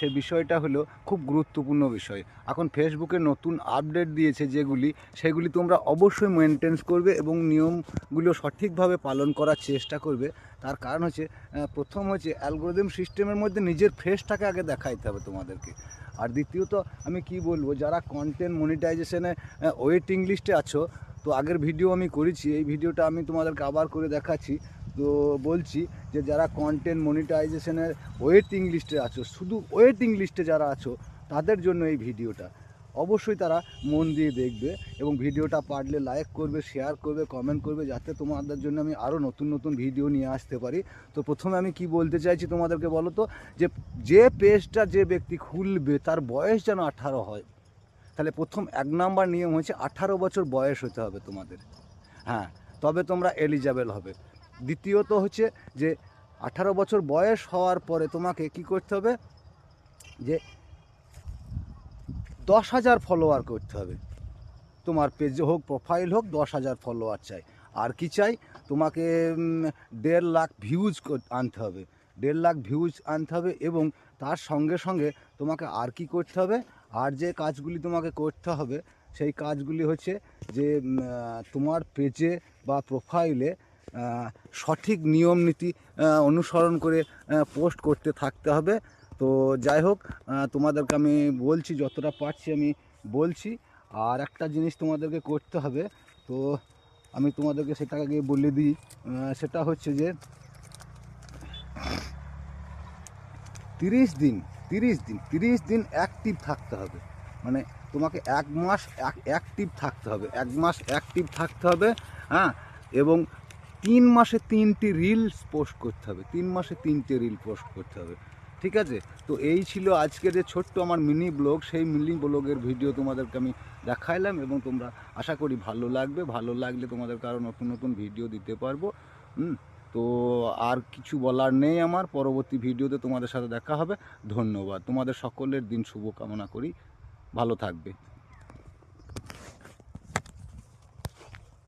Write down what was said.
সে বিষয়টা হলো খুব গুরুত্বপূর্ণ বিষয়। এখন ফেসবুকে নতুন আপডেট দিয়েছে যেগুলি, সেগুলি তোমরা অবশ্যই মেনটেন্স করবে এবং নিয়মগুলো সঠিকভাবে পালন করার চেষ্টা করবে। তার কারণ হচ্ছে প্রথম হচ্ছে অ্যালগোরিদম সিস্টেমের মধ্যে নিজের ফেসটাকে আগে দেখাইতে হবে তোমাদেরকে। আর দ্বিতীয়ত আমি কি বলবো, যারা কন্টেন্ট মনিটাইজেশনে ওয়েটিং লিস্টে আছো, তো আগের ভিডিও আমি করেছি, এই ভিডিওটা আমি তোমাদেরকে আবার করে দেখাচ্ছি। তো বলছি যে যারা কন্টেন্ট মনিটাইজেশনের ওয়েটিং লিস্টে আছো, শুধু ওয়েটিং লিস্টে যারা আছো তাদের জন্য এই ভিডিওটা অবশ্যই তারা মন দিয়ে দেখবে এবং ভিডিওটা পারলে লাইক করবে, শেয়ার করবে, কমেন্ট করবে, যাতে তোমাদের জন্য আমি আরও নতুন নতুন ভিডিও নিয়ে আসতে পারি। তো প্রথমে আমি কি বলতে চাইছি তোমাদেরকে বলো তো, যে পেজটা যে ব্যক্তি খুলবে তার বয়স যেন 18 হয়। তাহলে প্রথম 1 নাম্বার নিয়ম হচ্ছে 18 বছর বয়স হতে হবে তোমাদের। হ্যাঁ, তবে তোমরা এলিজেবল হবে। দ্বিতীয়ত হচ্ছে যে 18 বছর বয়স হওয়ার পরে তোমাকে কি করতে হবে, যে 10,000 ফলোয়ার করতে হবে। তোমার পেজে হোক, প্রোফাইল হোক, 10,000 ফলোয়ার চাই। আর কি চাই, তোমাকে 1.5 লাখ ভিউজ আনতে হবে। 1.5 লাখ ভিউজ আনতে হবে এবং তার সঙ্গে সঙ্গে তোমাকে আর কি করতে হবে, আর যে কাজগুলি তোমাকে করতে হবে সেই কাজগুলি হচ্ছে যে তোমার পেজে বা প্রোফাইলে সঠিক নিয়ম নীতি অনুসরণ করে পোস্ট করতে থাকতে হবে। তো যাই হোক, তোমাদেরকে আমি বলছি, যতটা পারছি আমি বলছি। আর একটা জিনিস তোমাদেরকে করতে হবে, তো আমি তোমাদেরকে সেটা আগে বলে দিই। সেটা হচ্ছে যে 30 দিন অ্যাক্টিভ থাকতে হবে। মানে তোমাকে 1 মাস অ্যাক্টিভ থাকতে হবে, 1 মাস অ্যাক্টিভ থাকতে হবে। হ্যাঁ, এবং 3 মাসে 3টি রিলস পোস্ট করতে হবে, 3 মাসে 3টে রিল পোস্ট করতে হবে। ঠিক আছে? তো এই ছিল আজকে যে ছোট্ট আমার মিনি ব্লগ, সেই মিনি ব্লগের ভিডিও তোমাদেরকে আমি দেখাইলাম এবং তোমরা আশা করি ভালো লাগবে। ভালো লাগলে তোমাদেরকে আরও নতুন নতুন ভিডিও দিতে পারবো। তো আর কিছু বলার নেই আমার। পরবর্তী ভিডিওতে তোমাদের সাথে দেখা হবে। ধন্যবাদ। তোমাদের সকলের দিন শুভ কামনা করি। ভালো থাকবে।